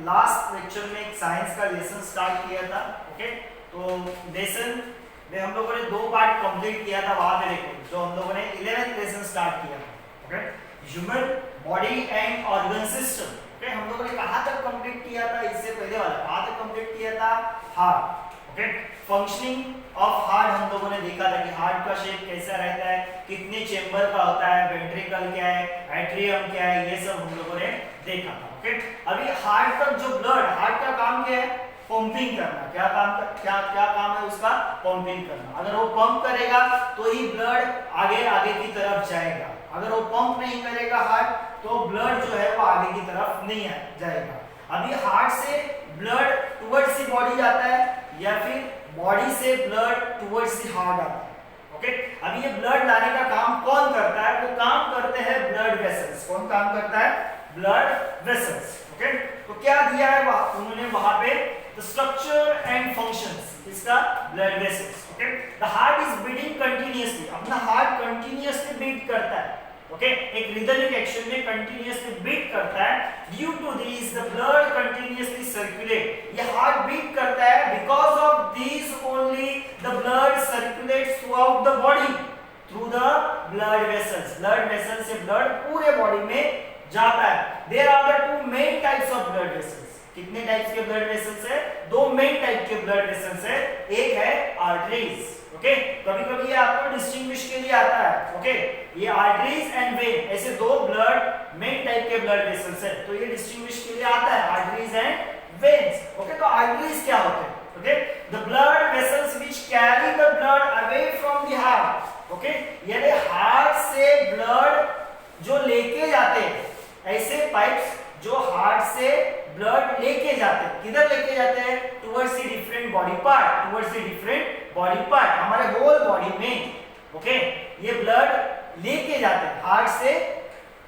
Last lecture में एक science का लेसन स्टार्ट किया था। ओके, तो लेसन में हम लोगों ने 2 पार्ट कंप्लीट किया था। वहां पे देखो जो हम लोगों ने 11th लेसन स्टार्ट किया था। Okay, human body and organ system. Okay, हम लोगों ने कहां तक कंप्लीट किया था? इससे पहले वाला कहां तक कंप्लीट किया था? Heart. Okay, functioning of heart हम लोगों ने देखा था कि हार्ट का शेप कैसा रहता है, कितने चेंबर का होता है, वेंट्रिकल क्या है, एट्रियम क्या है, ये सब हम लोगों ने देखा था। ओके, अभी हार्ट तक जो ब्लड, हार्ट का काम क्या है? पंपिंग करना। क्या काम है उसका? पंपिंग करना। अगर वो पंप करेगा तो ही ब्लड आगे आगे की तरफ जाएगा। अगर वो पंप नहीं करेगा हार्ट, तो ब्लड जो है वो आगे की तरफ नहीं जाएगा। अभी हार्ट से ब्लड टुवर्ड्स द बॉडी जाता है या फिर बॉडी से ब्लड टुवर्ड्स द हार्ट आता है। ओके, अभी ये ब्लड लाने का काम कौन करता है? वो काम करते हैं ब्लड वेसल्स। कौन काम करता है? Blood vessels. ओके, तो क्या दिया है उन्होंने वहां पे? द स्ट्रक्चर एंड फंक्शंस इसका blood vessels. Okay, the heart is beating continuously. अपना हार्ट कंटिन्यूअसली बीट करता है। ओके, एक रिदमिक एक्शन में कंटिन्यूअसली बीट करता है। Due to this the blood continuously circulate. ये हार्ट बीट करता है because of this only the blood circulates throughout the body through the blood vessels. Blood vessel से blood पूरे body में जाता है। There are the 2 main types of blood vessels. कितने types के ब्लड वेसल्स है? 2 मेन टाइप के blood vessels है। एक है आर्टरीज। ओके, कभी-कभी ये आपको डिस्टिंग्विश के लिए आता है। ओके, ये आर्टरीज एंड वेन, ऐसे 2 ब्लड मेन टाइप के ब्लड वेसल्स है, तो ये डिस्टिंग्विश के लिए आता है, आर्टरीज एंड वेन्स। ओके, तो आर्टरीज क्या होते हैं? Okay, the blood vessels which carry the blood away from the heart. Okay, यानी हार्ट से ब्लड जो लेके जाते हैं, ऐसे पाइप्स जो हार्ट से ब्लड लेके जाते हैं। किधर लेके जाते हैं? Towards the different body part, towards the different body part, हमारे होल बॉडी में। ओके, ये ब्लड लेके जाते हैं हार्ट से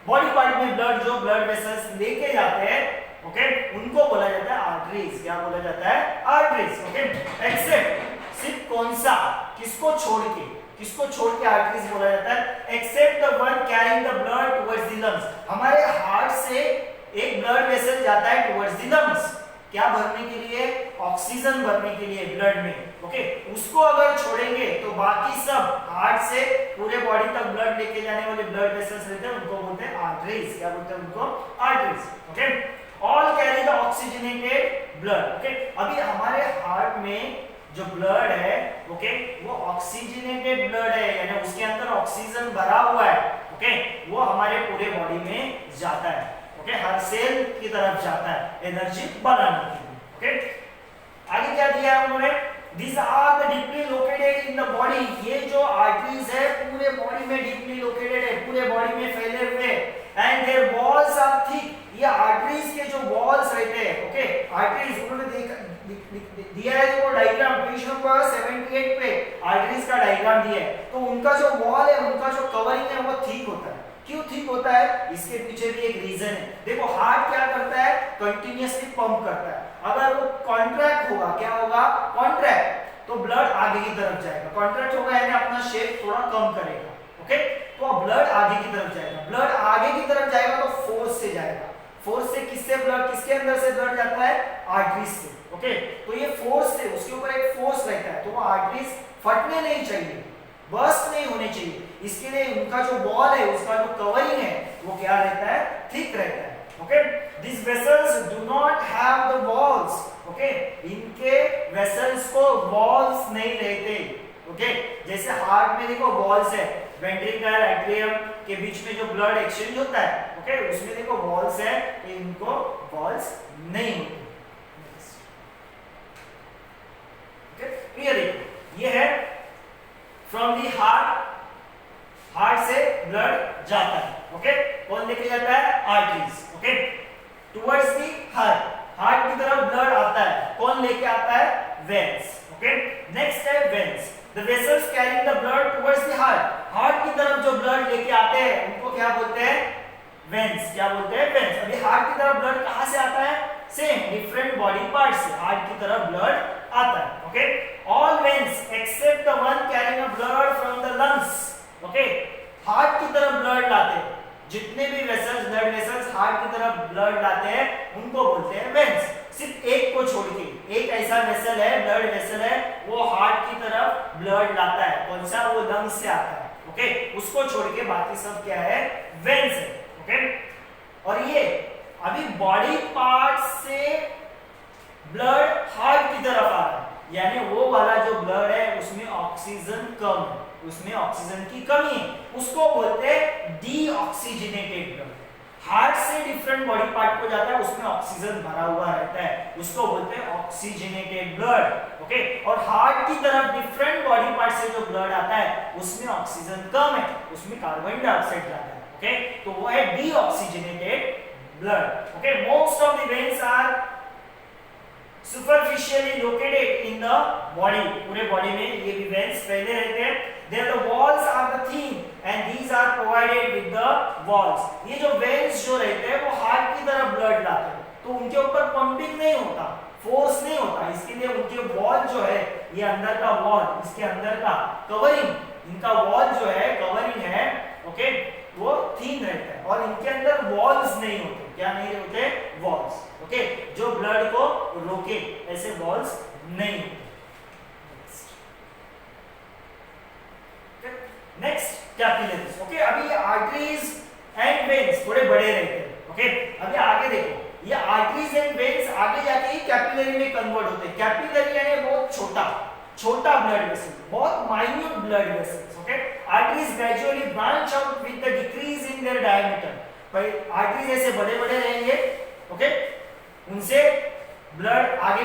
बॉडी पार्ट में। ब्लड जो ब्लड वेसल्स लेके जाते हैं, ओके, उनको बोला जाता है आर्टरीज। क्या बोला जाता है? आर्टरीज। ओके, एक्सेप्ट, सिर्फ कौन सा? किसको छोड़ के? किसको छोड़ के आर्टरीज बोला जाता है? Except the one carrying the blood towards the lungs. हमारे हार्ट से एक ब्लड वेसल जाता है टुवर्ड्स द लंग्स। क्या भरने के लिए? ऑक्सीजन भरने के लिए ब्लड में। ओके, उसको अगर छोड़ेंगे तो बाकी सब हार्ट से पूरे बॉडी तक ब्लड लेके जाने वाले ब्लड वेसल्स रहते हैं, उनको बोलते हैं आर्टरीज। क्या बोलते हैं उनको? Arteries. Okay, all carry the oxygenated blood. Okay, अभी हमारे हार्ट में जो ब्लड है, ओके, वो ऑक्सीजनेटेड ब्लड है, यानी उसके अंदर ऑक्सीजन भरा हुआ है। ओके, वो हमारे पूरे बॉडी में जाता है। ओके, हर सेल की तरफ जाता है एनर्जी बनाने के लिए। ओके, आगे क्या दिया है उन्होंने? These are the deeply located in the body। ये जो आर्टरीज है पूरे बॉडी में डीपली लोकेटेड है, पूरे बॉडी में फैले हुए, and their walls are thick. ये आर्टरीज के जो वॉल्स रहते हैं, ओके, आर्टरीज उन्होंने दिया है वो डायग्राम पेज नंबर 78 पे आर्टरीज का डायग्राम दिया है। तो उनका जो वॉल है, उनका जो कवरिंग है वो थिक होता है। क्यों थिक होता है? इसके पीछे भी एक रीजन है। देखो, हार्ट क्या करता है? कंटिन्यूअसली पंप करता है। अगर वो कॉन्ट्रैक्ट होगा, क्या होगा? कॉन्ट्रैक्ट, तो ब्लड आगे की तरफ जाएगा। कॉन्ट्रैक्ट होगा यानी अपना शेप थोड़ा कम करेगा। ओके, तो ब्लड आगे की तरफ जाएगा। ब्लड आगे की तरफ जाएगा तो फोर्स से जाएगा। फोर्स से किससे ब्लड, किसके अंदर से ब्लड जाता है? आर्टरीज से। ओके, तो ये फोर्स से, उसके ऊपर एक फोर्स रहता है, तो वो आर्टरीज फटने नहीं चाहिए, बर्स्ट नहीं होने चाहिए। इसके लिए उनका जो वॉल है, उसका जो कवरिंग है, वो क्या रहता है? थिक रहता है। Okay, these vessels do not have the walls। Okay, इनके वेसल्स को वॉल्स नहीं रहते। ओके, जैसे हार्ट में देखो वॉल्स है, वेंट्रिकल एट्रियम के बीच में जो ब्लड एक्सचेंज होता है, ओके, उसमें देखो वॉल्स है, तो इनको वॉल्स नहीं होते। ओके, क्लियर है? ये है फ्रॉम दी हार्ट, हार्ट से ब्लड जाता है। ओके, कौन लेके जाता है? Arteries. Okay, towards the heart, heart की तरफ ब्लड आता है, कौन लेके आता है? वेन्स। ओके, नेक्स्ट है veins. The vessels carrying the blood towards the heart. Heart की तरफ जो ब्लड लेके आते हैं उनको क्या बोलते हैं? वेन्स। क्या बोलते हैं? वेन्स। अभी हार्ट की तरफ ब्लड कहां से आता है? सेम डिफरेंट बॉडी पार्ट से हार्ट की तरफ ब्लड आता है। Okay, all veins except the one carrying a blood from the lungs. Okay, heart की तरफ ब्लड लाते हैं, जितने भी वेसल्स, ब्लड वेसल्स हार्ट की तरफ ब्लड लाते हैं उनको बोलते हैं वेन्स। सिर्फ एक को छोड़ के, एक ऐसा वेसल है, ब्लड वेसल है, वो हार्ट की तरफ ब्लड लाता है। कौन सा? वो लंग्स से आता है, ओके। उसको छोड़ के बाकी सब क्या है? वेन्स है, ओके। और ये अभी बॉडी पार्ट से ब्लड हार्ट की तरफ आ रहा है, यानी वो वाला जो ब्लड है उसमें ऑक्सीजन कम है, उसमें ऑक्सीजन की कमी है, उसको बोलते हैं डीऑक्सीजनेटेड ब्लड। हार्ट से डिफरेंट बॉडी पार्ट को जाता है, उसमें ऑक्सीजन भरा हुआ रहता है, उसको बोलते हैं ऑक्सीजनेटेड ब्लड, ओके। और हार्ट की तरफ डिफरेंट बॉडी पार्ट से जो ब्लड आता है उसमें ऑक्सीजन कम है, उसमें कार्बन डाइऑक्साइड ज्यादा है, ओके। तो वो है deoxygenated blood, okay. Most of the veins are superficially located in the body, पूरे बॉडी में ये भी वेन्स फैले रहते हैं। There the walls are the thin and these are provided with the walls। ये जो वेन्स जो रहते हैं वो हार्ट की तरफ ब्लड लाते हैं, तो उनके ऊपर पंपिंग नहीं होता, फोर्स नहीं होता, इसके लिए उनके वॉल जो है, ये अंदर का वॉल, इसके अंदर का कवरिंग, इनका वॉल जो है, कवरिंग है, ओके, वो थिन रहता है और इनके अंदर वॉल्स नहीं होते। क्या नहीं होते? वॉल्स, ओके, जो ब्लड को रोके, ऐसे वॉल्स नहीं होते। Next capillaries, okay. अभी आर्टरीज एंड वेन्स थोड़े बड़े रहते हैं, ओके। अभी आगे देखो, ये आर्टरीज एंड वेन्स आगे जाके ही कैपिलरी में कन्वर्ट होते हैं। कैपिलरी यानी बहुत छोटा ब्लड वेसल, बहुत minute blood vessels, okay. Arteries gradually branch out with the decrease in their diameter. भाई आर्टरीज ऐसे बड़े-बड़े रहेंगे, ओके, उनसे ब्लड आगे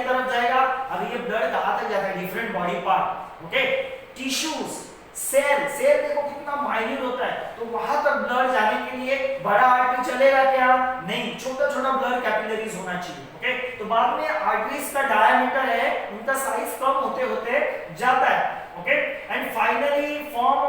तरफ जाएगा। अभी ये ब्लड कहां तक जाता है? Different body part, okay. Tissues, cell देखो कितना माइन्यूट होता है, तो वहां तक ब्लड जाने के लिए बड़ा आर्टरी चलेगा क्या? नहीं, छोटा ब्लड कैपिलरीज होना चाहिए, ओके। तो बाद में आर्टरीज का डायमीटर है, उनका साइज कम होते जाता है, okay. And finally form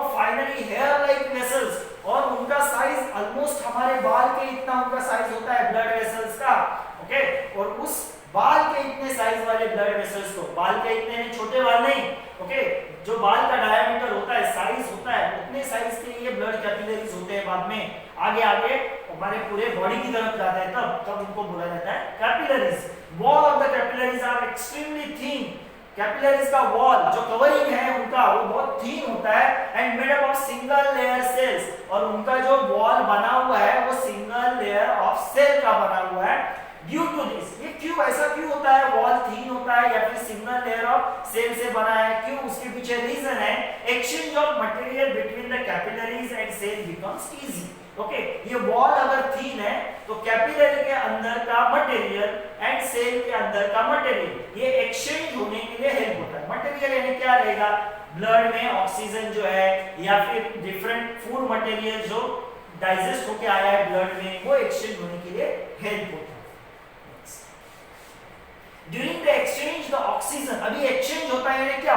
hair like vessels, और उनका साइज ऑलमोस्ट हमारे बाल के इतना उनका साइज होता है ब्लड वेसल्स का, ओके। और उस बाल के इतने साइज वाले ब्लड वेसल्स को, बाल के इतने छोटे बाल नहीं, ओके, जो बाल का डायमीटर होता है, साइज होता है, उतने साइज के ये ब्लड कैपिलरीज होते हैं। बाद में आगे हमारे पूरे बॉडी की तरफ जाता है, तब उनको बोला जाता है capillaries. Wall of the capillaries are extremely thin. Capillaries का वॉल जो कवरिंग है उनका, वो बहुत थिन होता है and made up of single layer cells, और उनका जो वॉल बना हुआ है वो सिंगल लेयर ऑफ सेल का बना हुआ है। ड्यू टू दिस, ये ऐसा क्यों होता है? वॉल थिन होता है या फिर सिंगल लेयर ऑफ सेल से बना है, क्यों? उसके पीछे रीजन है, exchange of material between the capillaries and cell becomes easy, okay. ये वॉल अगर थिन है तो कैपिलरी के अंदर का मटेरियल एंड सेल के अंदर का मटेरियल, ये एक्सचेंज होने के लिए हेल्प होता है। मटेरियल यानी क्या रहेगा? ब्लड में ऑक्सीजन जो है या फिर डिफरेंट फूड मटेरियल जो डाइजेस्ट होके आया है ब्लड में, वो एक्सचेंज होने के लिए हेल्प होता है। During the exchange the oxygen, अभी एक्सचेंज होता है यानी क्या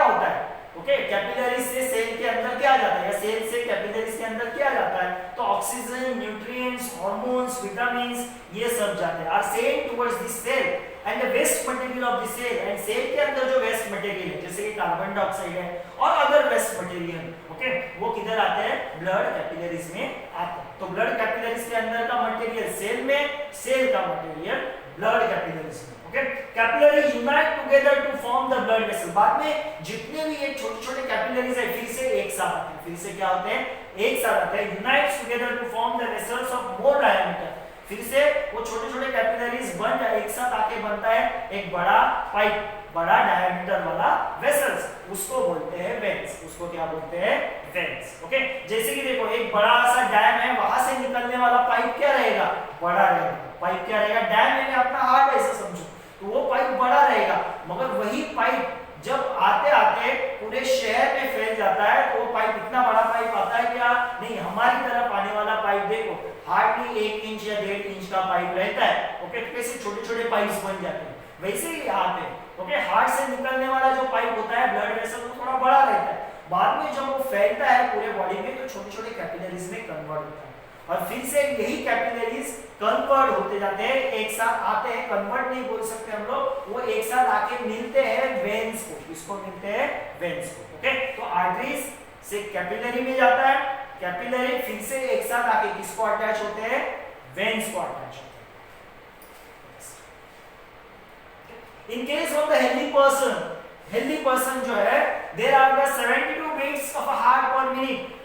होता है? ओके, कैपिलरी से सेल के अंदर क्या जाता है, या सेल से कैपिलरी के अंदर क्या जाता है? तो ऑक्सीजन, न्यूट्रिएंट्स, हार्मोन्स, विटामिन्स, ये सब जाते हैं, are sent towards the cell and the waste material of the cell. And cell के अंदर जो वेस्ट मटेरियल है, जैसे कि कार्बन डाइऑक्साइड है और अदर वेस्ट मटेरियल, ओके, वो किधर आते हैं? ब्लड कैपिलरीज में आते हैं। तो ब्लड कैपिलरीज के अंदर का मटेरियल सेल में, सेल का मटेरियल ब्लड कैपिलरीज में, okay. Capillaries unite together to form the blood vessel. बाद में जितने भी ये छोटे-छोटे कैपिलरीज है फिर से एक साथ आते हैं, फिर से क्या होते हैं? एक साथ आते हैं, unites together to form the vessels of more diameter. फिर से वो छोटे-छोटे कैपिलरीज बन जाए, एक साथ आके बनता है एक बड़ा पाइप, बड़ा डायमीटर वाला वेसल्स, उसको बोलते हैं वेन्स। उसको क्या बोलते हैं? Veins, okay. जैसे कि देखो एक बड़ा सा डैम है, वहां से निकलने वाला पाइप क्या रहेगा? बड़ा रहेगा। पाइप क्या रहेगा? डैम यानी अपना हार्ट ऐसा समझो, तो वो पाइप बड़ा रहेगा, मगर वही पाइप जब आते पूरे शहर में फैल जाता है, तो वो पाइप इतना बड़ा पाइप आता है क्या? नहीं, हमारी तरफ आने वाला पाइप देखो हार्डली 1 इंच या 1.5 इंच का पाइप रहता है, ओके। कैसे छोटे-छोटे पाइप्स बन जाते हैं, वैसे ही यहाँ पे, ओके, हार्ट से निकलने वाला जो पाइप होता है ब्लड वेसल, वो थोड़ा बड़ा रहता है। बाद में जब वो फैलता है पूरे बॉडी में, तो छोटे-छोटे कैपिलरीज में कन्वर्ट होता है, और फिर से यही कैपिलरीज कन्वर्ट होते जाते हैं, एक साथ आते हैं, कन्वर्ट नहीं बोल सकते हम लोग, वो एक साथ आके मिलते हैं वेन्स को। इसको मिलते हैं वेन्स को, ओके। तो आर्टरीज से कैपिलरी में जाता है, कैपिलरी फिर से एक साथ आके किसको अटैच होते हैं, वेन्स को अटैच होते हैं। In case of the healthy person जो है, there are the 72 beats of a heart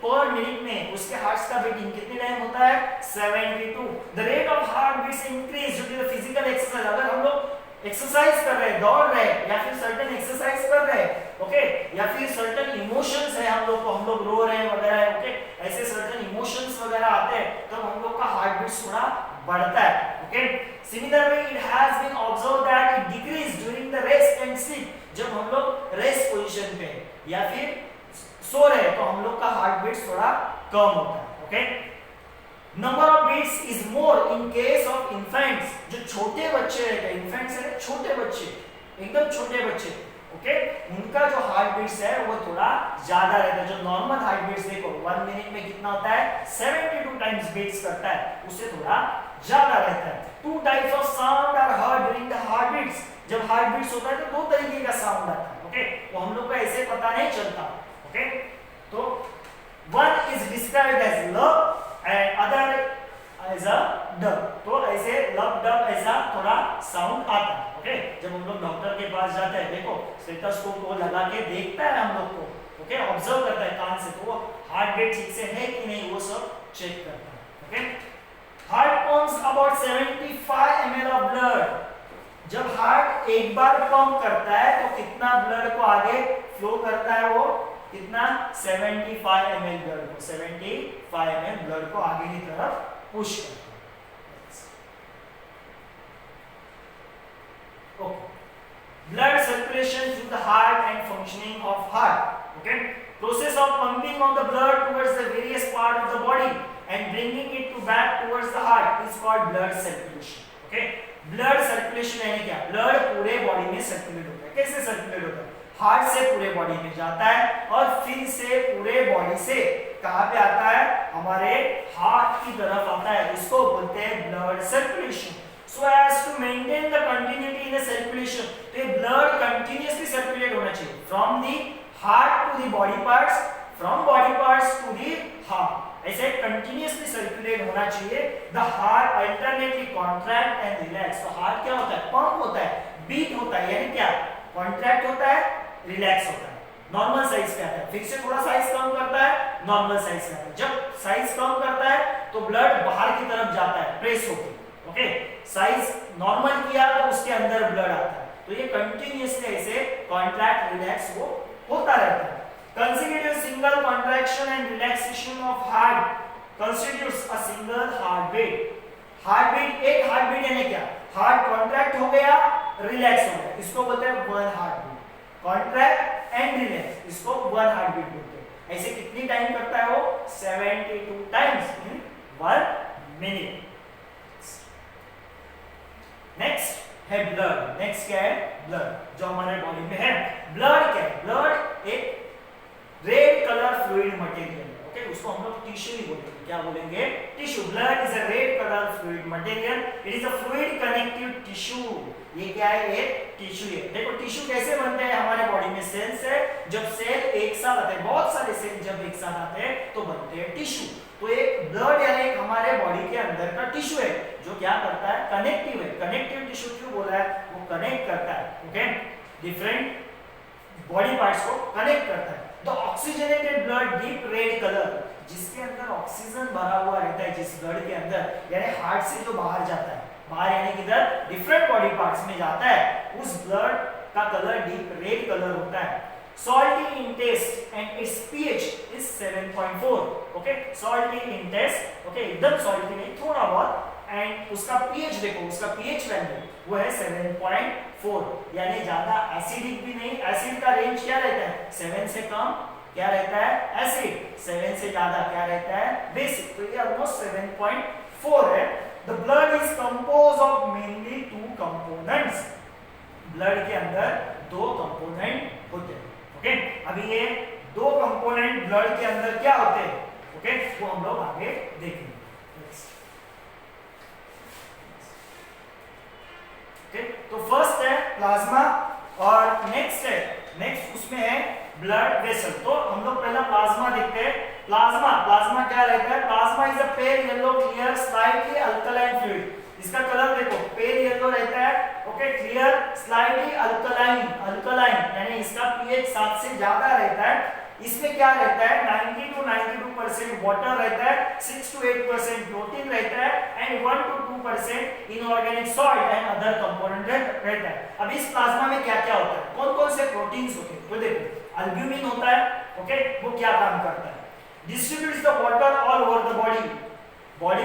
per minute में उसके हार्ट्स का बीटिंग कितने टाइम होता है, 72। The rate of heart beats increase due to the physical exercise. अगर हम लोग एक्सरसाइज कर रहे हैं, दौड़ रहे हैं, या फिर सर्टेन एक्सरसाइज कर रहे हैं, ओके, या फिर सर्टेन इमोशंस है हम लोग रो रहे हैं वगैरह, ओके, ऐसे सर्टेन इमोशंस वगैरह आते हैं तो हम लोग का हार्ट बीट थोड़ा बढ़ता है, okay. Similarly it has been observed that it decrease during the rest and sleep. जब हम लोग रेस्ट पोजीशन पे या फिर सो रहे हैं तो हम लोग का हार्ट बीट थोड़ा कम होता है, okay. Number of beats is more in case of infants. जो छोटे बच्चे रहते हैं, इन्फेंट्स है छोटे बच्चे, एकदम छोटे बच्चे, ओके, उनका जो हार्ट बीट्स है वो थोड़ा ज्यादा रहता है। जो नॉर्मल हार्ट बीट्स देखो 1 मिनट में कितना होता है, 72 टाइम्स बीट्स करता है, उससे थोड़ा ज्यादा रहता है। 2 types of sound are heard during the heart beats. जब हार्ट बीट्स होता है तो 2 तरीके का साउंड आता है, ओके, वो हम लोग को ऐसे पता नहीं चलता, ओके। तो one is described as lub and other as a dub. तो ऐसे लव डब ऐसा थोड़ा साउंड आता है, ओके। जब हम लोग डॉक्टर के पास जाते हैं, देखो स्टेथोस्कोप को लगा के देखता है हम लोग को, ओके, ऑब्जर्व करता है कान से, तो वो हार्ट बीट ठीक से है कि नहीं वो सब चेक करता है, okay. Heart pumps about 75 ml of blood. जब हार्ट एक बार पंप करता है तो कितना ब्लड को आगे फ्लो करता है, वो कितना, 75 ml ब्लड को, 75 ml ब्लड को आगे की तरफ पुश करता है। Okay. Blood circulation through the heart and functioning of heart. Okay. Process of pumping of the blood towards the various part of the body and bringing it to back towards the heart is called blood circulation. Okay. Blood circulation यानी क्या? Blood पूरे body में circulate होता है। कैसे circulate होता है? Heart से पूरे बॉडी में जाता है और फिर से पूरे बॉडी से कहाँ पे आता है, हमारे हार्ट की तरफ आता है। इसको बोलते हैं blood circulation. So as to maintain the continuity in the circulation, तो ये blood continuously circulate होना चाहिए from the heart to the body parts, from body parts to the heart. ऐसे continuously circulate होना चाहिए। The heart alternately contract and relax. तो heart क्या होता है, पंप होता है, बीट होता है, यानी क्या, कॉन्ट्रैक्ट होता है, रिलैक्स होता है, नॉर्मल साइज पे आता है, फिर से थोड़ा साइज कम करता है, नॉर्मल साइज पे आता है। जब साइज कम करता है तो ब्लड बाहर की तरफ जाता है प्रेस होकर, ओके, साइज नॉर्मल किया तो उसके अंदर ब्लड आता है। तो ये कंटिन्यूअसली ऐसे कॉन्ट्रैक्ट रिलैक्स वो होता रहता है। Consider single contraction and relaxation of heart constitutes a single heart beat. Heart beat, एक हार्ट बीट यानी क्या, हार्ट कॉन्ट्रैक्ट हो गया, रिलैक्स हो गया, इसको बोलते हैं one heart beat. Contract and relax, इसको वन हार्ट बीट बोलते हैं। ऐसे कितनी टाइम करता है वो, 72 टाइम्स इन 1 मिनट। नेक्स्ट है ब्लड। नेक्स्ट क्या है, ब्लड, जो हमारे बॉडी में है। ब्लड क्या है, ब्लड एक रेड कलर फ्लूइड मटेरियल है, ओके, उसको हम लोग टिश्यू ही बोलेंगे। क्या बोलेंगे, tissue. Blood is a red colour fluid material, it is a fluid connective tissue. ये क्या है, एक टिश्यू है। देखो टिश्यू कैसे बनते हैं हमारे बॉडी में, सेल से। जब सेल एक साथ आते हैं, बहुत सारे सेल जब एक साथ आते हैं तो बनते हैं टिश्यू। तो एक ब्लड यानी हमारे बॉडी के अंदर का टिश्यू है जो क्या करता है, कनेक्टिव है। कनेक्टिव टिश्यू क्यों बोला है, वो कनेक्ट करता है, ओके, डिफरेंट बॉडी पार्ट्स को कनेक्ट करता है। The oxygenated blood deep red colour, जिसके अंदर ऑक्सीजन भरा हुआ रहता है, जिस ब्लड के अंदर, यानी हार्ट से जो बाहर जाता है, बाहर यानी किधर, डिफरेंट बॉडी पार्ट्स में जाता है, उस ब्लड का कलर डीप रेड कलर होता है। Salty in taste and its pH is 7.4. Okay, salty in taste, okay, एकदम salty नहीं, थोड़ा बहुत, and उसका pH देखो, उसका pH वैल्यू वो है 7.4, यानी ज्यादा एसिडिक भी नहीं। एसिड का रेंज क्या रहता है, 7 से कम क्या रहता है, एसिड, 7 से ज्यादा क्या रहता है, बेसिक। तो ये ऑलमोस्ट 7.4 है। The blood is composed of mainly 2 components. Blood के अंदर 2 कंपोनेंट होते हैं, ओके। अभी ये 2 कंपोनेंट ब्लड के अंदर क्या होते हैं, ओके, वो हम लोग आगे देखेंगे। ओके, तो फर्स्ट है प्लाज्मा और नेक्स्ट उसमें है ब्लड वेसल। तो हम लोग पहला प्लाज्मा देखते हैं। प्लाज्मा, प्लाज्मा क्या रहता है? Plasma is a pale yellow clear slightly alkaline fluid. इसका कलर देखो पेल येलो रहता है, okay, clear slightly alkaline, alkaline यानी इसका पीएच 7 से ज्यादा रहता है। इसमें क्या रहता है? 90 to 92% वाटर रहता है, 6 to 8% प्रोटीन रहता है and 1 to 2% inorganic salt and other component रहता है। अब इस प्लाज्मा में क्या क्या होता है? कौन कौन से प्रोटीन्स होते हैं? तो देखो अल्ब्यूमिन होता है, ओके, वो क्या काम करता है? Distributes the water all over the body, body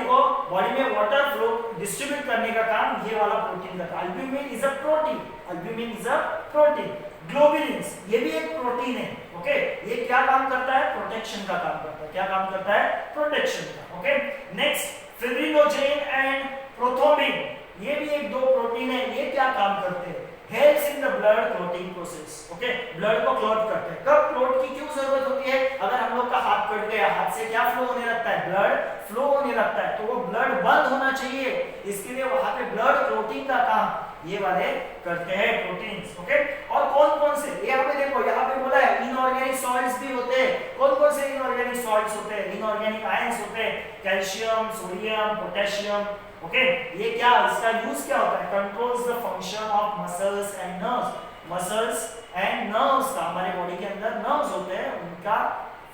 में वाटर फ्लो डिस्ट्रीब्यूट करने का काम ये वाला प्रोटीन करता है। Albumin is a protein, albumin is a protein. Globulins ये भी एक प्रोटीन है, ओके, ये क्या काम करता है? प्रोटेक्शन का काम करता है। क्या काम करता है? प्रोटेक्शन का, okay. Next fibrinogen and prothrombin, ये भी एक दो प्रोटीन है, ये क्या काम करते हैं? Helps in the blood clotting process, okay, blood को क्लॉट करते हैं। कब क्लॉट की क्यों जरूरत होती है? अगर हम लोग का हाथ कट गया, हाथ से क्या फ्लो होने लगता है? ब्लड फ्लो होने लगता है, तो वो ब्लड बंद होना चाहिए, इसके लिए वहां पे ब्लड क्लॉटिंग का काम ये वाले करते हैं प्रोटीन्स, ओके। और कौन कौन से? यहाँ पे देखो, यहाँ पे बोला है इनऑर्गेनिक सॉल्ट्स भी होते हैं। कौन कौन से इनऑर्गेनिक सॉल्ट्स होते हैं? इनऑर्गेनिक आयंस होते हैं, कैल्शियम, सोडियम, पोटेशियम, ओके। ये क्या, इसका यूज क्या होता है? Controls the function of muscles and nerves, muscles and nerves का, हमारे बॉडी के अंदर नर्व्स होते हैं, उनका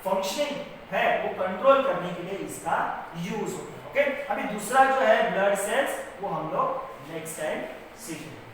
फंक्शनिंग है वो कंट्रोल करने के लिए इसका यूज होता है, ओके। अभी दूसरा जो है ब्लड सेल्स, वो हम लोग नेक्स्ट टाइम सीखेंगे।